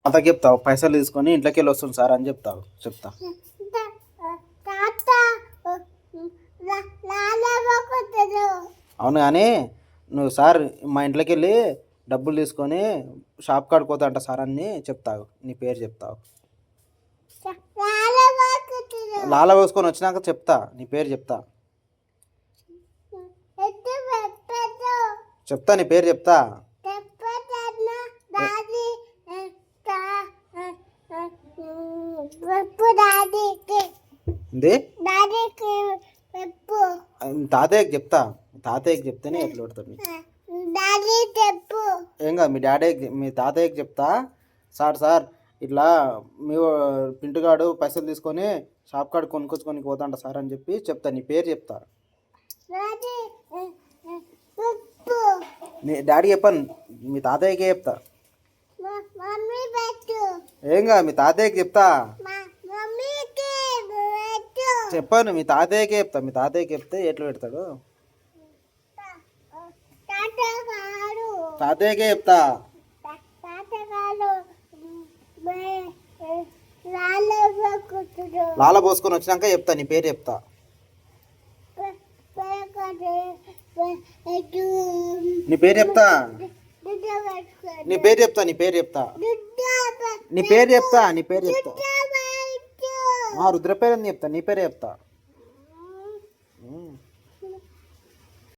తాతకి చెప్తావు పైసలు తీసుకొని ఇంట్లోకి వెళ్ళి వస్తుంది సార్ అని చెప్తావు. చెప్తా. అవును కానీ నువ్వు సార్ మా ఇంట్లోకి వెళ్ళి డబ్బులు తీసుకొని షాప్ కాడికి పోతా అంట సార్ అని చెప్తావు. నీ పేరు చెప్తావు. లాల పోసుకొని వచ్చినాక చెప్తా నీ పేరు చెప్తా. చెప్తా నీ పేరు చెప్తా. తాతయ్యకి చెప్తా. తాతయ్యకి చెప్తేనే ఎట్లా పెడతాడు. ఏం కాదు మీ తాతయ్యకి చెప్తా. సార్ సార్ ఇట్లా మీ పింటుగాడు పైసలు తీసుకొని షాప్ కాడ కొనుక్కొచ్చుకొని పోతాంట సార్ అని చెప్పి చెప్తా. నీ పేరు చెప్తా. నీ డాడీ చెప్పాను మీ తాతయ్యకే చెప్తా. ఏం కాదు మీ తాతయ్యకి చెప్తా. చెప్పాను మీ తాతయ్యకే చెప్తా. మీ తాతయ్యకి చెప్తే ఎట్లా పెడతాడు. తాతయ్యకే చెప్తా. లాల పోసుకొని వచ్చినాక చెప్తా. నీ పేరు చెప్తా. నీ పేరు చెప్తా. నీ పేరు చెప్తా. నీ పేరు చెప్తా. నీ పేరు చెప్తా. నీ పేరు చెప్తా. రుద్ర పేరు అని చెప్తా. నీ పేరే చెప్తా.